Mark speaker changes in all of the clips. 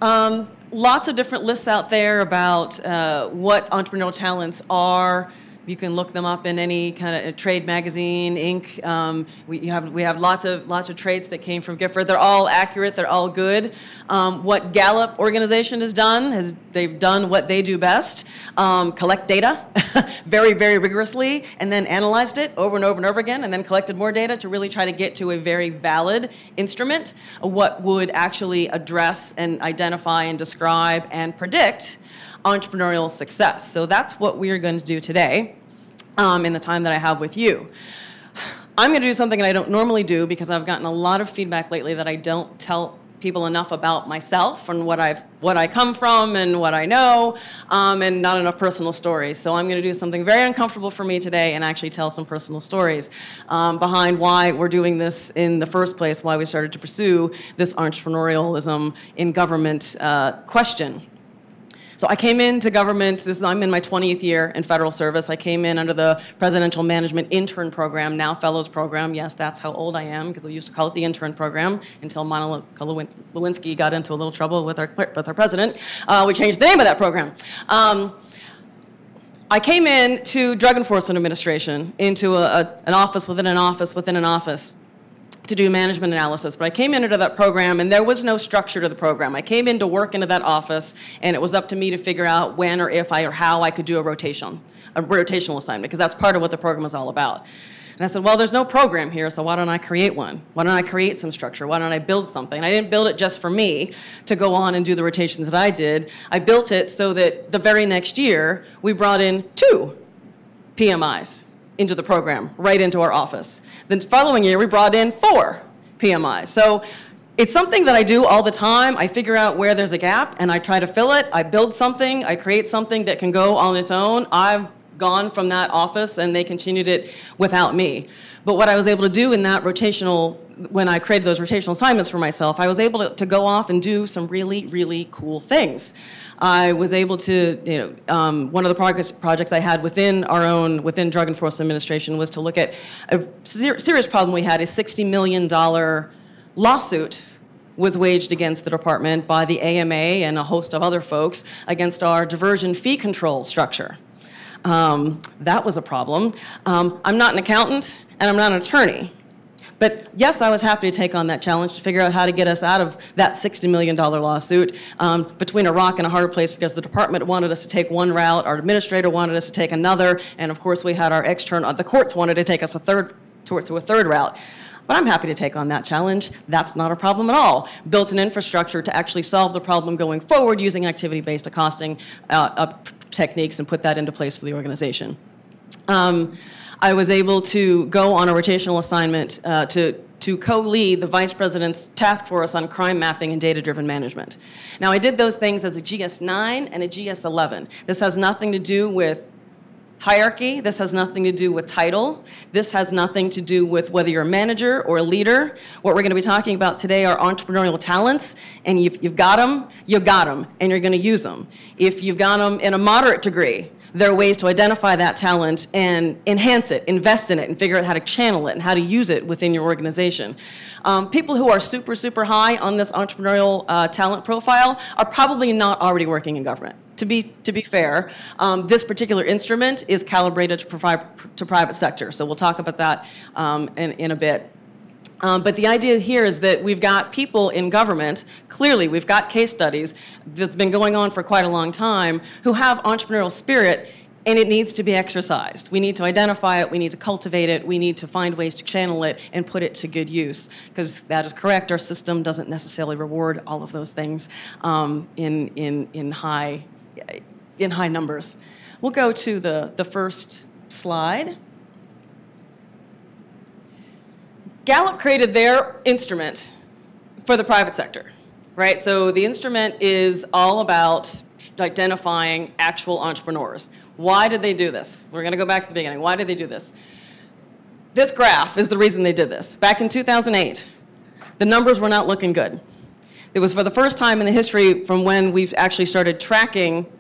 Speaker 1: Lots of different lists out there about what entrepreneurial talents are. You can look them up in any kind of trade magazine, Inc. We have lots of traits that came from Gifford. They're all accurate. They're all good. What Gallup organization has done is they've done what they do best: collect data very, very rigorously, and then analyzed it over and over and over again, and then collected more data to really try to get to a very valid instrument of what would actually address and identify and describe and predict entrepreneurial success. So that's what we're going to do today in the time that I have with you. I'm going to do something that I don't normally do because I've gotten a lot of feedback lately that I don't tell people enough about myself and what I come from and what I know, and not enough personal stories. So I'm going to do something very uncomfortable for me today and actually tell some personal stories behind why we're doing this in the first place, why we started to pursue this entrepreneurialism in government question. So I came into government, I'm in my 20th year in federal service. I came in under the Presidential Management Intern Program, now Fellows Program. Yes, that's how old I am, because we used to call it the Intern Program until Monica Lewinsky got into a little trouble with our president. We changed the name of that program. I came in to Drug Enforcement Administration, into an office within an office within an office, to do management analysis. But I came into that program and there was no structure to the program. I came in to work into that office and it was up to me to figure out when or if or how I could do a rotational assignment, because that's part of what the program is all about. And I said, well, there's no program here, so why don't I create one? Why don't I create some structure? Why don't I build something? And I didn't build it just for me to go on and do the rotations that I did. I built it so that the very next year, we brought in 2 PMIs into the program, right into our office. The following year, we brought in 4 PMIs. So it's something that I do all the time. I figure out where there's a gap, and I try to fill it. I build something. I create something that can go on its own. I've gone from that office, and they continued it without me. But what I was able to do in that rotational, when I created those rotational assignments for myself, I was able to go off and do some really, really cool things. I was able to, one of the projects I had within Drug Enforcement Administration was to look at a serious problem we had. A $60 million lawsuit was waged against the department by the AMA and a host of other folks against our diversion fee control structure. That was a problem. I'm not an accountant and I'm not an attorney. But yes, I was happy to take on that challenge to figure out how to get us out of that $60 million lawsuit, between a rock and a hard place, because the department wanted us to take one route, our administrator wanted us to take another, and of course we had our the courts wanted to take us to a third route. But I'm happy to take on that challenge. That's not a problem at all. Built an infrastructure to actually solve the problem going forward using activity-based accosting techniques and put that into place for the organization. I was able to go on a rotational assignment to co-lead the Vice President's task force on crime mapping and data-driven management. Now, I did those things as a GS-9 and a GS-11. This has nothing to do with hierarchy. This has nothing to do with title. This has nothing to do with whether you're a manager or a leader. What we're going to be talking about today are entrepreneurial talents, and if you've got them, you got them, and you're going to use them. If you've got them in a moderate degree, there are ways to identify that talent and enhance it, invest in it, and figure out how to channel it and how to use it within your organization. People who are super, super high on this entrepreneurial talent profile are probably not already working in government. To be fair, this particular instrument is calibrated to private sector, so we'll talk about that in a bit. But the idea here is that we've got people in government, clearly we've got case studies that's been going on for quite a long time, who have entrepreneurial spirit, and it needs to be exercised. We need to identify it, we need to cultivate it, we need to find ways to channel it and put it to good use. Because that is correct, our system doesn't necessarily reward all of those things in high numbers. We'll go to the first slide. Gallup created their instrument for the private sector, right? So the instrument is all about identifying actual entrepreneurs. Why did they do this? We're going to go back to the beginning. Why did they do this? This graph is the reason they did this. Back in 2008, the numbers were not looking good. It was for the first time in the history from when we've actually started tracking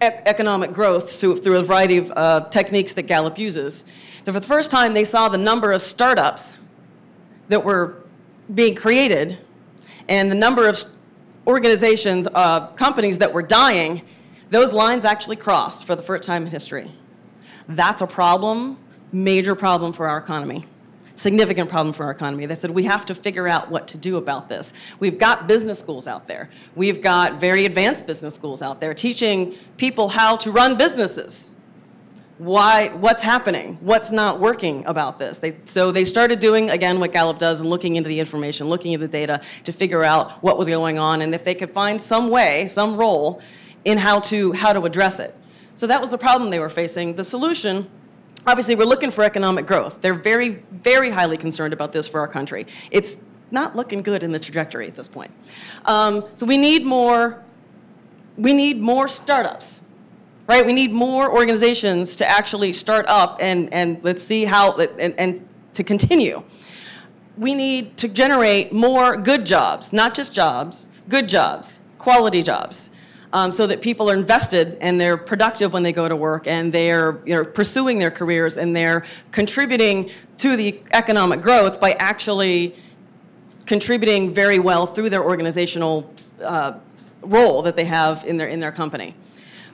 Speaker 1: economic growth through a variety of techniques that Gallup uses. For the first time, they saw the number of startups that were being created and the number of organizations, companies that were dying, those lines actually crossed for the first time in history. That's a problem, major problem for our economy. Significant problem for our economy. They said, we have to figure out what to do about this. We've got business schools out there. We've got very advanced business schools out there teaching people how to run businesses. What's happening? What's not working about this? So they started doing, again, what Gallup does and looking into the information, looking at the data to figure out what was going on and if they could find some way, some role in how to address it. So that was the problem they were facing. The solution, obviously, we're looking for economic growth. They're very, very highly concerned about this for our country. It's not looking good in the trajectory at this point. So we need more startups, right? We need more organizations to actually start up and let's see how, and to continue. We need to generate more good jobs, not just jobs, good jobs, quality jobs. So that people are invested and they're productive when they go to work and they're pursuing their careers and they're contributing to the economic growth by actually contributing very well through their organizational role that they have in their company.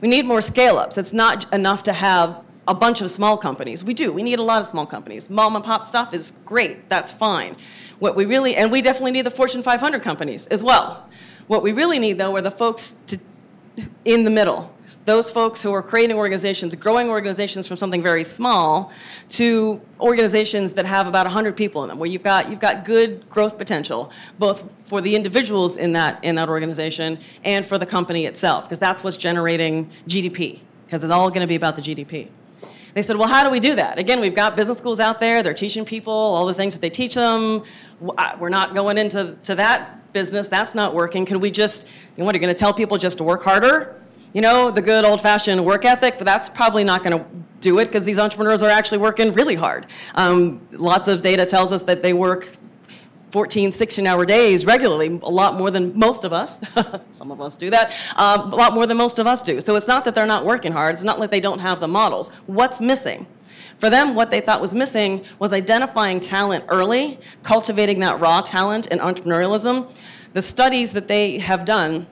Speaker 1: We need more scale-ups. It's not enough to have a bunch of small companies. We do. We need a lot of small companies. Mom and pop stuff is great. That's fine. What we really, and we definitely need the Fortune 500 companies as well. What we really need, though, are the folks in the middle. Those folks who are creating organizations, growing organizations from something very small to organizations that have about 100 people in them, where you've got good growth potential, both for the individuals in that organization and for the company itself, because that's what's generating GDP, because it's all going to be about the GDP. They said, well, how do we do that? Again, we've got business schools out there. They're teaching people all the things that they teach them. We're not going into that business. That's not working. Can we just, what, are you going to tell people just to work harder? You know, the good old-fashioned work ethic, but that's probably not going to do it because these entrepreneurs are actually working really hard. Lots of data tells us that they work 14, 16-hour days regularly, a lot more than most of us. Some of us do that. A lot more than most of us do. So it's not that they're not working hard. It's not like they don't have the models. What's missing? For them, what they thought was missing was identifying talent early, cultivating that raw talent and entrepreneurialism. The studies that they have done,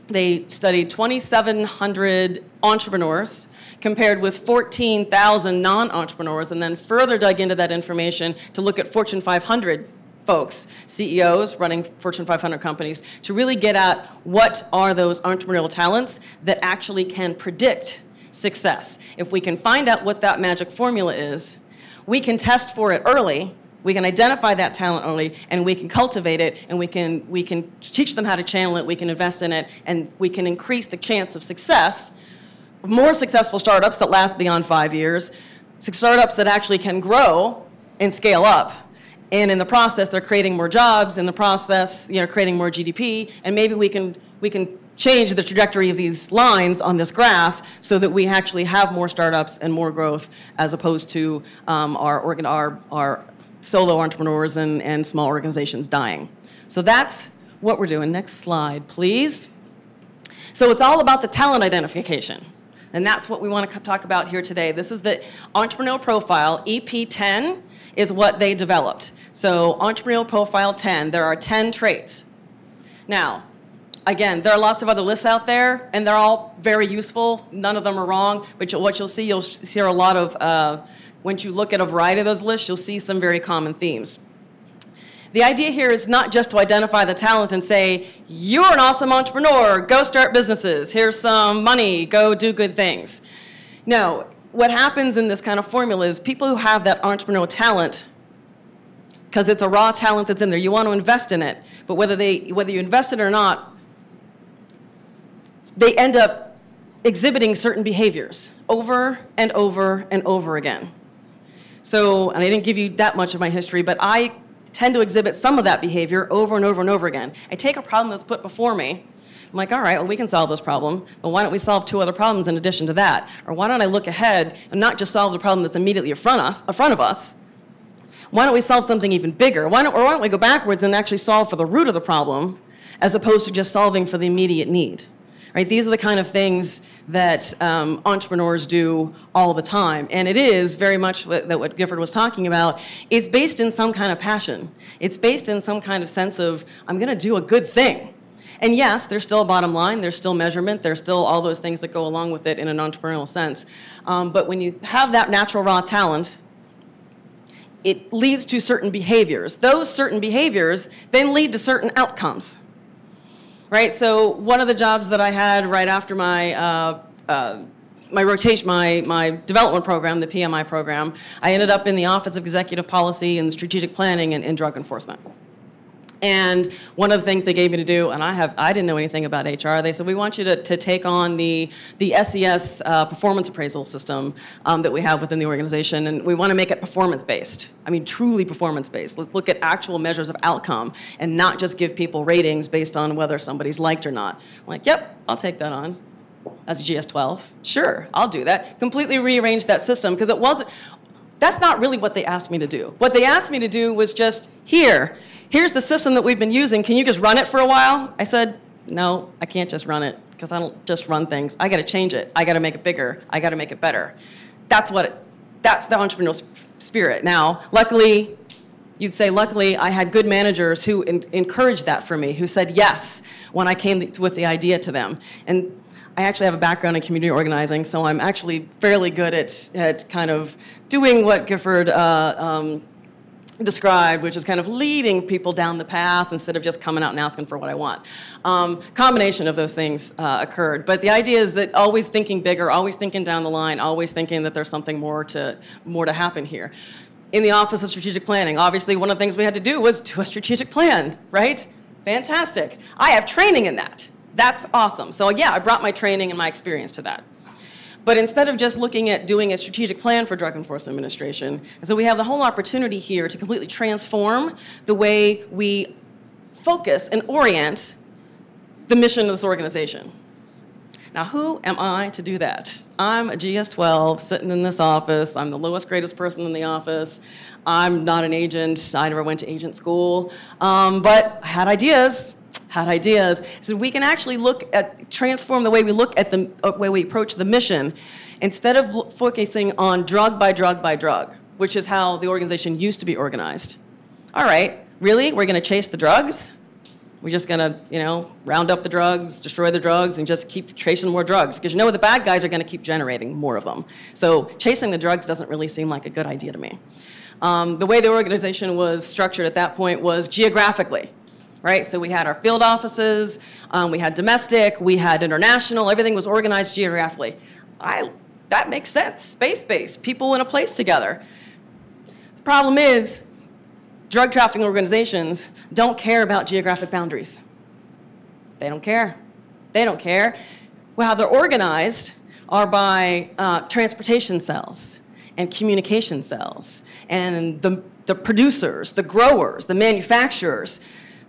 Speaker 1: they studied 2,700 entrepreneurs compared with 14,000 non-entrepreneurs, and then further dug into that information to look at Fortune 500 folks, CEOs running Fortune 500 companies, to really get at what are those entrepreneurial talents that actually can predict success. If we can find out what that magic formula is, we can test for it early, we can identify that talent early, and we can cultivate it, and we can teach them how to channel it, we can invest in it, and we can increase the chance of success, more successful startups that last beyond 5 years, startups that actually can grow and scale up. And in the process, they're creating more jobs. In the process, creating more GDP. And maybe we can change the trajectory of these lines on this graph so that we actually have more startups and more growth, as opposed to our solo entrepreneurs and small organizations dying. So that's what we're doing. Next slide, please. So it's all about the talent identification. And that's what we want to talk about here today. This is the Entrepreneurial Profile. EP10 is what they developed. So Entrepreneurial Profile 10, there are 10 traits. Now, again, there are lots of other lists out there, and they're all very useful. None of them are wrong, but what you'll see a lot of, once you look at a variety of those lists, you'll see some very common themes. The idea here is not just to identify the talent and say, you're an awesome entrepreneur, go start businesses, here's some money, go do good things. No, what happens in this kind of formula is people who have that entrepreneurial talent, because it's a raw talent that's in there, you want to invest in it, but whether you invest in it or not, they end up exhibiting certain behaviors over and over and over again. So, and I didn't give you that much of my history, but I tend to exhibit some of that behavior over and over and over again. I take a problem that's put before me. I'm like, all right, well, we can solve this problem, but why don't we solve 2 other problems in addition to that? Or why don't I look ahead and not just solve the problem that's immediately in front of us? Why don't we solve something even bigger? Why don't we go backwards and actually solve for the root of the problem as opposed to just solving for the immediate need? right? These are the kind of things that entrepreneurs do all the time. And it is very much what Gifford was talking about. It's based in some kind of passion. It's based in some kind of sense of, I'm going to do a good thing. And yes, there's still a bottom line, there's still measurement, there's still all those things that go along with it in an entrepreneurial sense. But when you have that natural raw talent, it leads to certain behaviors. Those certain behaviors then lead to certain outcomes. Right? So one of the jobs that I had right after my rotation, my development program, the PMI program, I ended up in the Office of Executive Policy and Strategic Planning and Drug Enforcement. And one of the things they gave me to do, and I didn't know anything about HR, they said, we want you to take on the SES performance appraisal system that we have within the organization, and we want to make it performance-based. I mean, truly performance-based. Let's look at actual measures of outcome and not just give people ratings based on whether somebody's liked or not. I'm like, yep, I'll take that on. As a GS-12, sure, I'll do that. Completely rearrange that system, because that's not really what they asked me to do. What they asked me to do was just, here's the system that we've been using. Can you just run it for a while? I said, no, I can't just run it, because I don't just run things. I got to change it. I got to make it bigger. I got to make it better. That's the entrepreneurial spirit. Now, luckily, I had good managers who encouraged that for me, who said yes when I came with the idea to them. And I actually have a background in community organizing, so I'm actually fairly good at kind of doing what Gifford described, which is kind of leading people down the path instead of just coming out and asking for what I want. Combination of those things occurred. But the idea is that always thinking bigger, always thinking down the line, always thinking that there's something more to happen here. In the Office of Strategic Planning, obviously one of the things we had to do was do a strategic plan, right? Fantastic. I have training in that. That's awesome. So yeah, I brought my training and my experience to that. But instead of just looking at doing a strategic plan for Drug Enforcement Administration, so we have the whole opportunity here to completely transform the way we focus and orient the mission of this organization. Now, who am I to do that? I'm a GS-12 sitting in this office. I'm the lowest graded person in the office. I'm not an agent. I never went to agent school. But I had ideas. So we can actually transform the way we look at the way we approach the mission, instead of focusing on drug by drug by drug, which is how the organization used to be organized. All right, really? We're going to chase the drugs? We're just going to, round up the drugs, destroy the drugs, and just keep chasing more drugs? Because the bad guys are going to keep generating more of them. So chasing the drugs doesn't really seem like a good idea to me. The way the organization was structured at that point was geographically. Right? So we had our field offices, we had domestic, we had international, everything was organized geographically. That makes sense, space-based, people in a place together. The problem is, drug trafficking organizations don't care about geographic boundaries. They don't care. They don't care. Well, how they're organized are by transportation cells and communication cells and the producers, the growers, the manufacturers.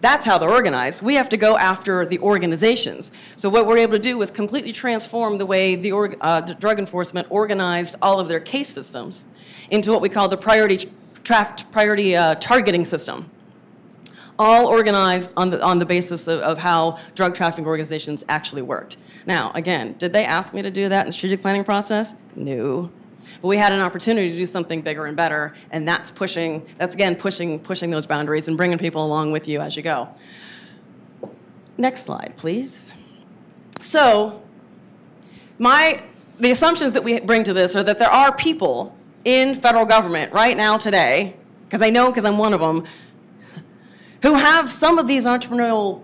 Speaker 1: That's how they're organized. We have to go after the organizations. So what we're able to do is completely transform the way the drug enforcement organized all of their case systems into what we call the priority targeting system, all organized on the basis of how drug trafficking organizations actually worked. Now, again, did they ask me to do that in the strategic planning process? No. But we had an opportunity to do something bigger and better, and that's pushing those boundaries and bringing people along with you as you go. Next slide, please. So, the assumptions that we bring to this are that there are people in federal government right now today, because I'm one of them, who have some of these entrepreneurial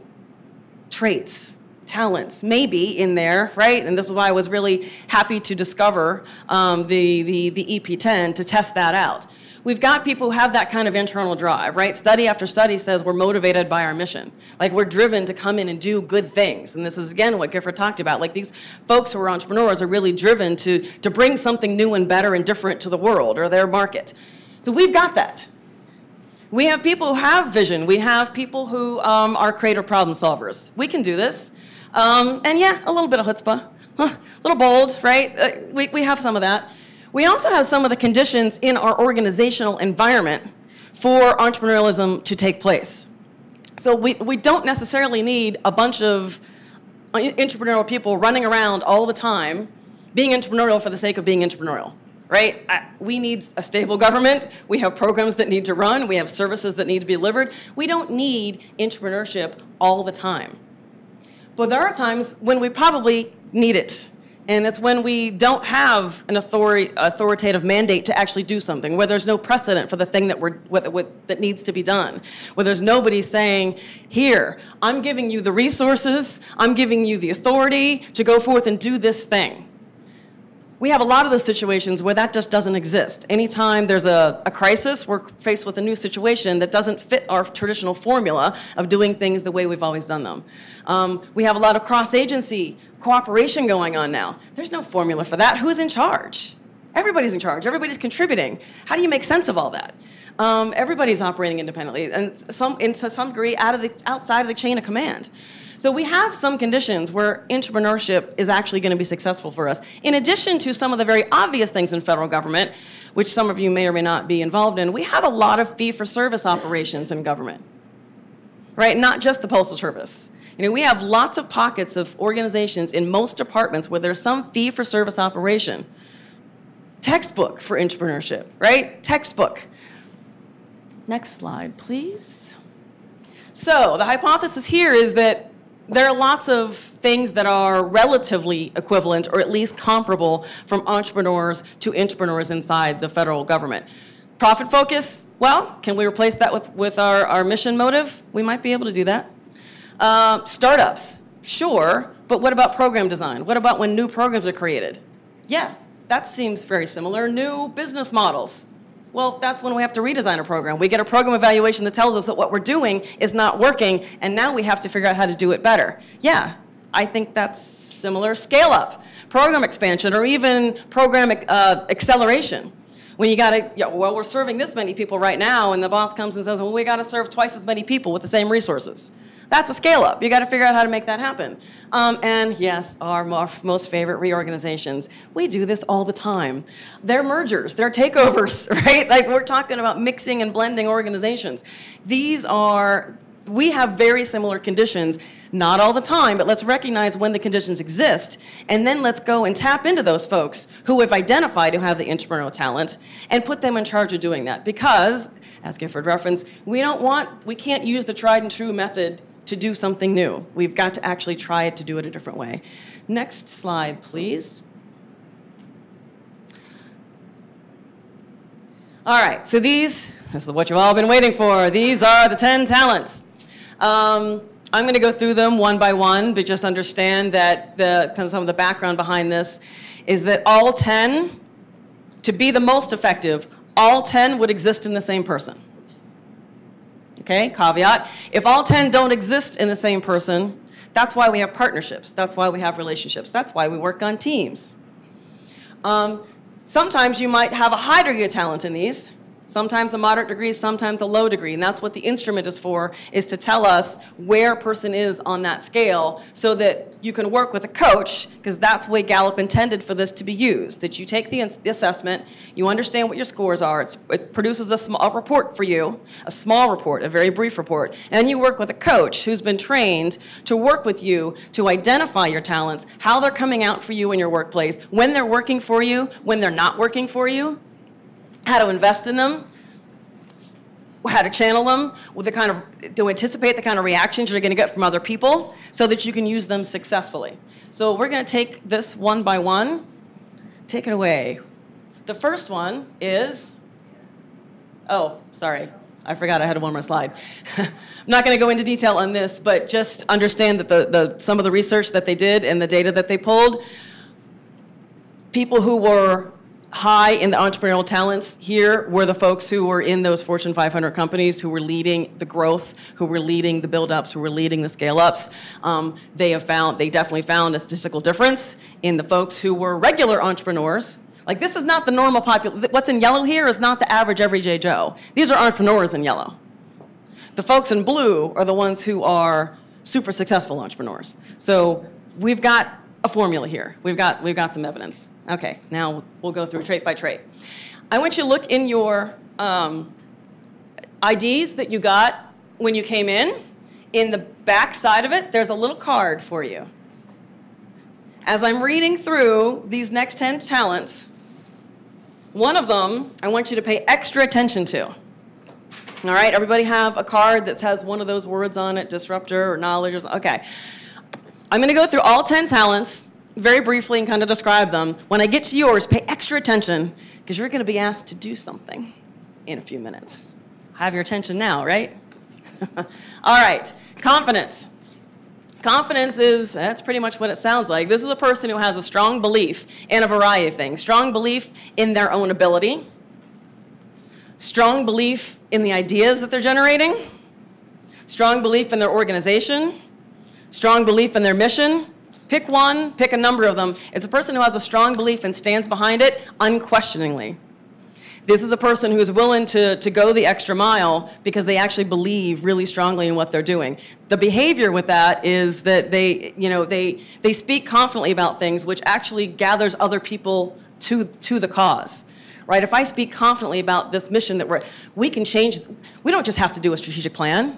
Speaker 1: traits, talents, maybe in there, right? And this is why I was really happy to discover the EP10 to test that out. We've got people who have that kind of internal drive, right? Study after study says we're motivated by our mission. Like, we're driven to come in and do good things. And this is, again, what Gifford talked about. Like, these folks who are entrepreneurs are really driven to bring something new and better and different to the world or their market. So we've got that. We have people who have vision. We have people who are creative problem solvers. We can do this. And yeah, a little bit of chutzpah, a little bold, right? We have some of that. We also have some of the conditions in our organizational environment for entrepreneurialism to take place. So we don't necessarily need a bunch of entrepreneurial people running around all the time, being entrepreneurial for the sake of being entrepreneurial, right? We need a stable government. We have programs that need to run. We have services that need to be delivered. We don't need entrepreneurship all the time. But there are times when we probably need it. And that's when we don't have an authoritative mandate to actually do something, where there's no precedent for the thing that needs to be done, where there's nobody saying, here, I'm giving you the resources, I'm giving you the authority to go forth and do this thing. We have a lot of those situations where that just doesn't exist. Anytime there's a crisis, we're faced with a new situation that doesn't fit our traditional formula of doing things the way we've always done them. We have a lot of cross-agency cooperation going on now. There's no formula for that. Who's in charge? Everybody's in charge. Everybody's contributing. How do you make sense of all that? Everybody's operating independently, and to some degree outside of the chain of command. So we have some conditions where entrepreneurship is actually going to be successful for us. In addition to some of the very obvious things in federal government, which some of you may or may not be involved in, we have a lot of fee-for-service operations in government, right? Not just the Postal Service. You know, we have lots of pockets of organizations in most departments where there's some fee-for-service operation. Textbook for entrepreneurship, right? Textbook. Next slide, please. So the hypothesis here is that there are lots of things that are relatively equivalent or at least comparable from entrepreneurs to entrepreneurs inside the federal government. Profit focus, well, can we replace that with our mission motive? We might be able to do that. Startups, sure, but what about program design? What about when new programs are created? Yeah, that seems very similar. New business models. Well, that's when we have to redesign a program. We get a program evaluation that tells us that what we're doing is not working, and now we have to figure out how to do it better. Yeah, I think that's similar. Scale up, program expansion, or even program acceleration. When you got to, well, we're serving this many people right now, and the boss comes and says, well, we got to serve twice as many people with the same resources. That's a scale up. You got to figure out how to make that happen. And yes, our most favorite reorganizations. We do this all the time. They're mergers, they're takeovers, right? Like we're talking about mixing and blending organizations. We have very similar conditions, not all the time, but let's recognize when the conditions exist, and then let's go and tap into those folks who have identified who have the entrepreneurial talent and put them in charge of doing that. Because, as Gifford referenced, we can't use the tried and true method to do something new. We've got to actually try it to do it a different way. Next slide, please. All right, so this is what you've all been waiting for. These are the 10 talents. I'm going to go through them one by one, but just understand that some of the background behind this is that all 10, to be the most effective, all 10 would exist in the same person. Okay, caveat. If all 10 don't exist in the same person, that's why we have partnerships. That's why we have relationships. That's why we work on teams. Sometimes you might have a high degree of talent in these, sometimes a moderate degree, sometimes a low degree, and that's what the instrument is for, is to tell us where a person is on that scale so that you can work with a coach, because that's the way Gallup intended for this to be used, that you take the assessment, you understand what your scores are, it produces a report for you, a small report, a very brief report, and you work with a coach who's been trained to work with you to identify your talents, how they're coming out for you in your workplace, when they're working for you, when they're not working for you, how to invest in them, how to channel them, to anticipate the kind of reactions you're going to get from other people so that you can use them successfully. So we're going to take this one by one. Take it away. The first one is, oh, sorry. I forgot I had one more slide. I'm not going to go into detail on this, but just understand that some of the research that they did and the data that they pulled, people who were high in the entrepreneurial talents here were the folks who were in those Fortune 500 companies who were leading the growth, who were leading the build-ups, who were leading the scale-ups. They definitely found a statistical difference in the folks who were regular entrepreneurs. Like, this is not the normal population. What's in yellow here is not the average everyday Joe. These are entrepreneurs in yellow. The folks in blue are the ones who are super successful entrepreneurs. So we've got a formula here. We've got some evidence. Okay, now we'll go through trait by trait. I want you to look in your IDs that you got when you came in. In the back side of it, there's a little card for you. as I'm reading through these next 10 talents, one of them I want you to pay extra attention to. All right, everybody have a card that has one of those words on it, disruptor or knowledge. Okay. I'm going to go through all 10 talents very briefly and kind of describe them. When I get to yours, pay extra attention because you're going to be asked to do something in a few minutes. Have your attention now, right? All right, confidence. Confidence that's pretty much what it sounds like. This is a person who has a strong belief in a variety of things. Strong belief in their own ability. Strong belief in the ideas that they're generating. Strong belief in their organization. Strong belief in their mission. Pick one, pick a number of them. It's a person who has a strong belief and stands behind it unquestioningly. This is a person who is willing to go the extra mile because they actually believe really strongly in what they're doing. The behavior with that is that they speak confidently about things, which actually gathers other people to the cause. Right? If I speak confidently about this mission that we can change, we don't just have to do a strategic plan.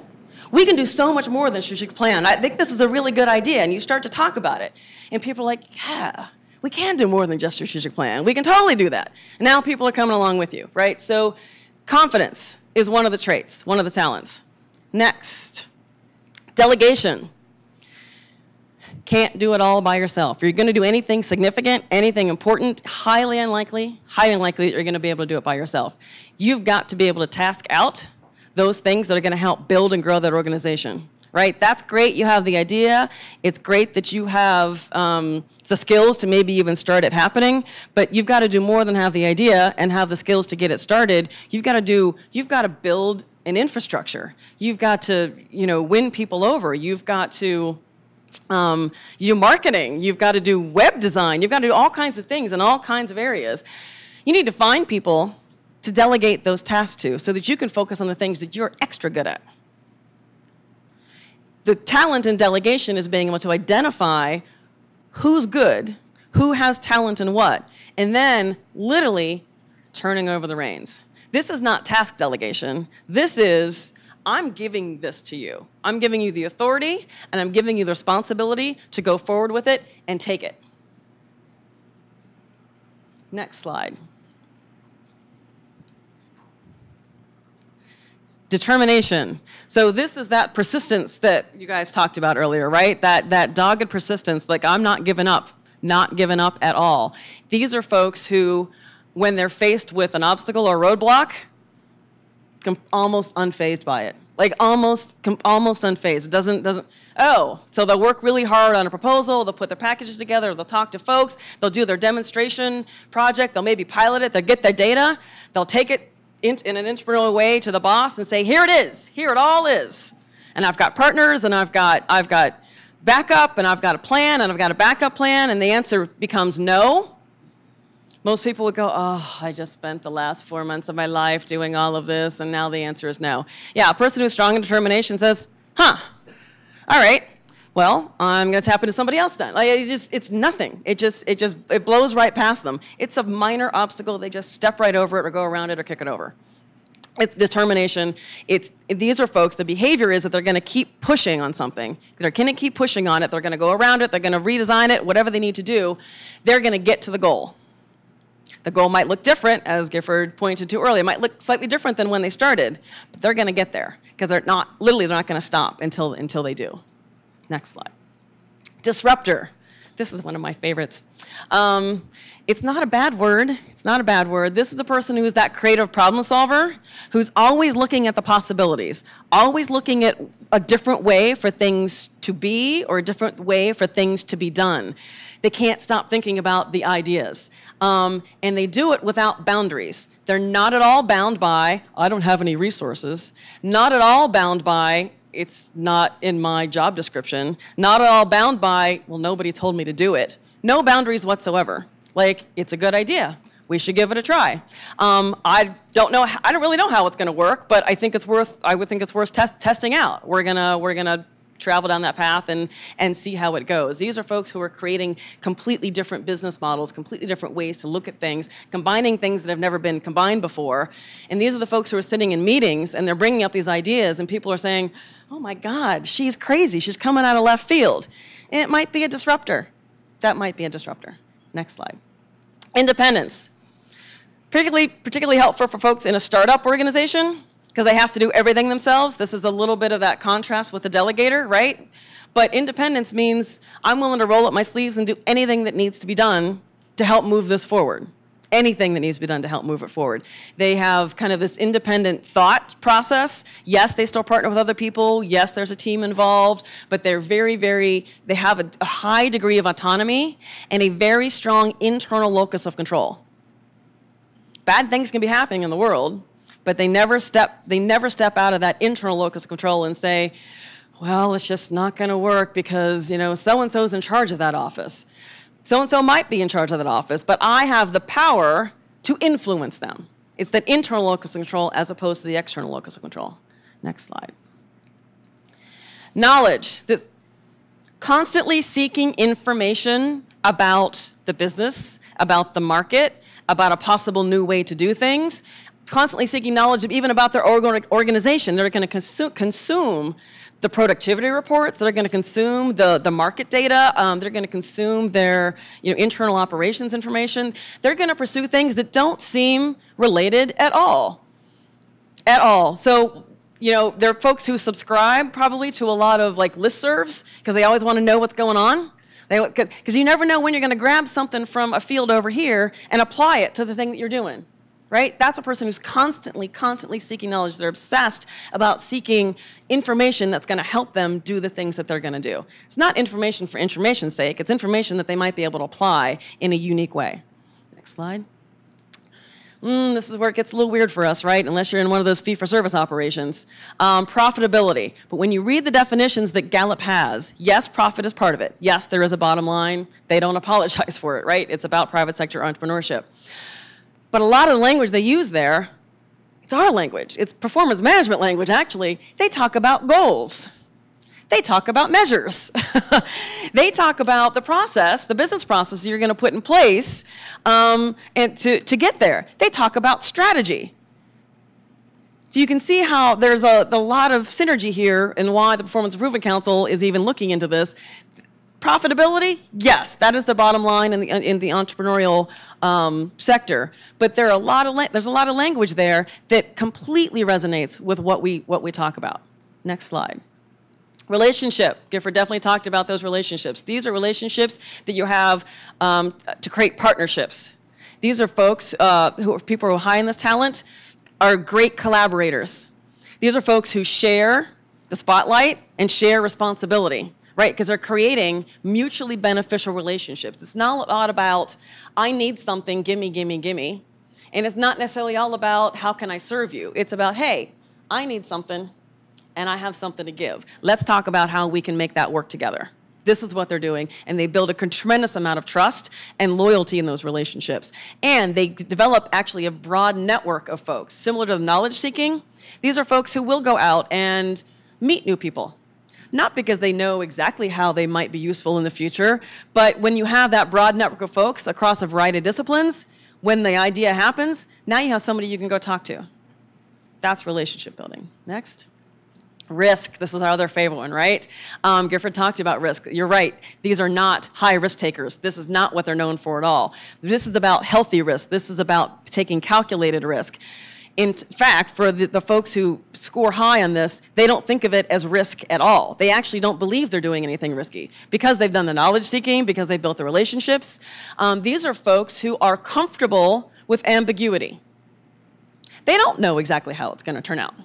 Speaker 1: We can do so much more than a strategic plan. I think this is a really good idea, and you start to talk about it. And people are like, yeah, we can do more than just a strategic plan. We can totally do that. And now people are coming along with you, right? So confidence is one of the traits, one of the talents. Next, delegation. Can't do it all by yourself. If you're going to do anything significant, anything important, highly unlikely that you're going to be able to do it by yourself. You've got to be able to task out those things that are going to help build and grow that organization, right? That's great. You have the idea. It's great that you have the skills to maybe even start it happening, but you've got to do more than have the idea and have the skills to get it started. You've got to build an infrastructure. You've got to, win people over. You've got to do marketing. You've got to do web design. You've got to do all kinds of things in all kinds of areas. You need to find people to delegate those tasks to so that you can focus on the things that you're extra good at. The talent in delegation is being able to identify who's good, who has talent in what, and then literally turning over the reins. This is not task delegation. This is, I'm giving this to you. I'm giving you the authority, and I'm giving you the responsibility to go forward with it and take it. Next slide. Determination. So this is that persistence that you guys talked about earlier, right? That dogged persistence, like I'm not giving up at all. These are folks who, when they're faced with an obstacle or roadblock, almost unfazed by it. Like almost unfazed. It doesn't, so they'll work really hard on a proposal, they'll put their packages together, they'll talk to folks, they'll do their demonstration project, they'll maybe pilot it, they'll get their data, they'll take it in an entrepreneurial way to the boss and say, here it is, here it all is. And I've got partners, and I've got backup, and I've got a plan, and I've got a backup plan, and the answer becomes no. Most people would go, oh, I just spent the last 4 months of my life doing all of this, and now the answer is no. Yeah, a person who's strong in determination says, all right, well, I'm going to tap into somebody else then. Like, it's nothing. It blows right past them. It's a minor obstacle. They just step right over it or go around it or kick it over. It's determination. These are folks, the behavior is that they're going to keep pushing on something. They're going to keep pushing on it. They're going to go around it. They're going to redesign it, whatever they need to do. They're going to get to the goal. The goal might look different, as Gifford pointed to earlier. It might look slightly different than when they started, but they're going to get there because they're not going to stop until they do. Next slide. Disruptor. This is one of my favorites. It's not a bad word. It's not a bad word. This is a person who is that creative problem solver, who's always looking at the possibilities, always looking at a different way for things to be or a different way for things to be done. They can't stop thinking about the ideas. And they do it without boundaries. They're not at all bound by, I don't have any resources. Not at all bound by, it's not in my job description. Not at all bound by, well, nobody told me to do it. No boundaries whatsoever. Like, it's a good idea. We should give it a try. I don't really know how it's going to work, but I would think it's worth testing out. We're gonna travel down that path and see how it goes. These are folks who are creating completely different business models, completely different ways to look at things, combining things that have never been combined before. And these are the folks who are sitting in meetings and they're bringing up these ideas and people are saying, oh my God, she's crazy. She's coming out of left field. And it might be a disruptor. that might be a disruptor. Next slide. Independence. Particularly helpful for folks in a startup organization because they have to do everything themselves. This is a little bit of that contrast with the delegator, right? But independence means I'm willing to roll up my sleeves and do anything that needs to be done to help move this forward. Anything that needs to be done to help move it forward. They have kind of this independent thought process. Yes, they still partner with other people. Yes, there's a team involved, but they're they have a high degree of autonomy and a very strong internal locus of control. Bad things can be happening in the world, but they never step out of that internal locus of control and say, well, it's just not going to work because, so-and-so's in charge of that office. So-and-so might be in charge of that office, but I have the power to influence them. It's that internal locus of control as opposed to the external locus of control. Next slide. Knowledge. Constantly seeking information about the business, about the market, about a possible new way to do things. Constantly seeking knowledge even about their organization. They're going to consume the productivity reports, they're going to consume the market data, they're going to consume their internal operations information. They're going to pursue things that don't seem related at all. At all. So, there are folks who subscribe probably to a lot of listservs because they always want to know what's going on. Because you never know when you're going to grab something from a field over here and apply it to the thing that you're doing. Right? That's a person who's constantly seeking knowledge. They're obsessed about seeking information that's going to help them do the things that they're going to do. It's not information for information's sake. It's information that they might be able to apply in a unique way. Next slide. This is where it gets a little weird for us, right? Unless you're in one of those fee-for-service operations. Profitability. But when you read the definitions that Gallup has, yes, profit is part of it. Yes, there is a bottom line. They don't apologize for it, right? It's about private sector entrepreneurship. But a lot of the language they use there, it's our language. It's performance management language, actually. They talk about goals. They talk about measures. They talk about the process, the business process you're going to put in place and to get there. They talk about strategy. So you can see how there's a lot of synergy here and why the Performance Improvement Council is even looking into this. Profitability, yes, that is the bottom line in the entrepreneurial sector. But there's a lot of language there that completely resonates with what we talk about. Next slide. Relationship. Gifford definitely talked about those relationships. These are relationships that you have to create partnerships. These are folks people who are high in this talent are great collaborators. These are folks who share the spotlight and share responsibility. Right, because they're creating mutually beneficial relationships. It's not all about, I need something, gimme, gimme, gimme. And it's not necessarily all about, how can I serve you? It's about, hey, I need something, and I have something to give. Let's talk about how we can make that work together. This is what they're doing, and they build a tremendous amount of trust and loyalty in those relationships. And they develop actually a broad network of folks. Similar to the knowledge seeking, these are folks who will go out and meet new people. Not because they know exactly how they might be useful in the future, but when you have that broad network of folks across a variety of disciplines, when the idea happens, now you have somebody you can go talk to. That's relationship building. Next. Risk. This is our other favorite one, right? Gifford talked about risk. You're right. These are not high risk takers. This is not what they're known for at all. This is about healthy risk. This is about taking calculated risk. In fact, for the folks who score high on this, they don't think of it as risk at all. They actually don't believe they're doing anything risky because they've done the knowledge seeking, because they've built the relationships. These are folks who are comfortable with ambiguity. They don't know exactly how it's going to turn out,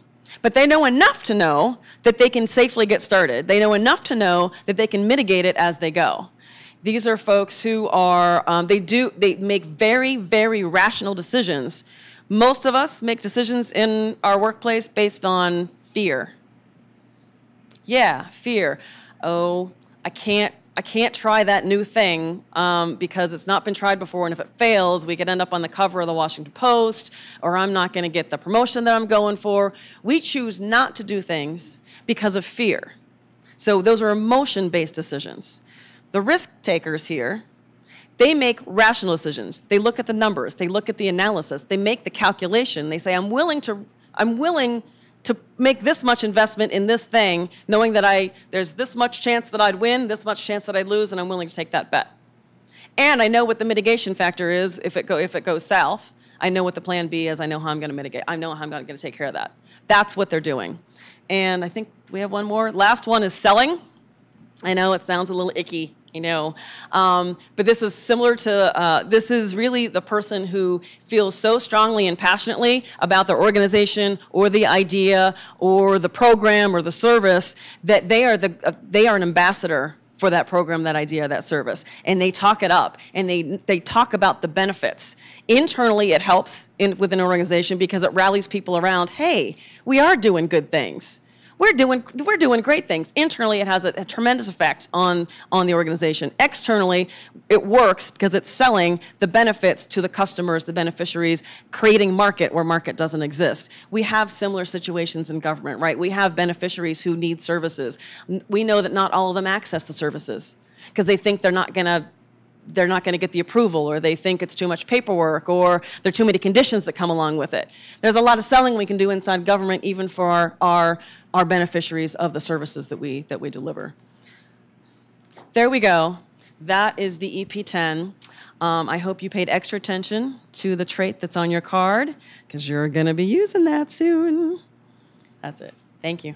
Speaker 1: but they know enough to know that they can safely get started. They know enough to know that they can mitigate it as they go. These are folks who are, they make very, very rational decisions. Most of us make decisions in our workplace based on fear. Yeah, fear. Oh, I can't try that new thing because it's not been tried before, and if it fails, we could end up on the cover of the Washington Post, or I'm not going to get the promotion that I'm going for. We choose not to do things because of fear. So those are emotion-based decisions. The risk takers here, they make rational decisions. They look at the numbers. They look at the analysis. They make the calculation. They say, I'm willing to make this much investment in this thing, knowing that there's this much chance that I'd win, this much chance that I'd lose, and I'm willing to take that bet. And I know what the mitigation factor is if it goes south. I know what the plan B is. I know how I'm going to mitigate. I know how I'm going to take care of that. That's what they're doing. And I think we have one more. Last one is selling. I know it sounds a little icky, you know, but this is similar to, this is really the person who feels so strongly and passionately about their organization or the idea or the program or the service that they are an ambassador for that program, that idea, that service. And they talk it up, and they talk about the benefits. Internally, it helps within an organization because it rallies people around, hey, we are doing good things. We're doing great things. Internally, it has a tremendous effect on the organization. Externally, it works because it's selling the benefits to the customers, the beneficiaries, creating market where market doesn't exist. We have similar situations in government, right? We have beneficiaries who need services. We know that not all of them access the services because they think they're not going to get the approval, or they think it's too much paperwork, or there are too many conditions that come along with it. There's a lot of selling we can do inside government, even for our beneficiaries of the services that we deliver. There we go. That is the EP10. I hope you paid extra attention to the trait that's on your card, because you're going to be using that soon. That's it. Thank you.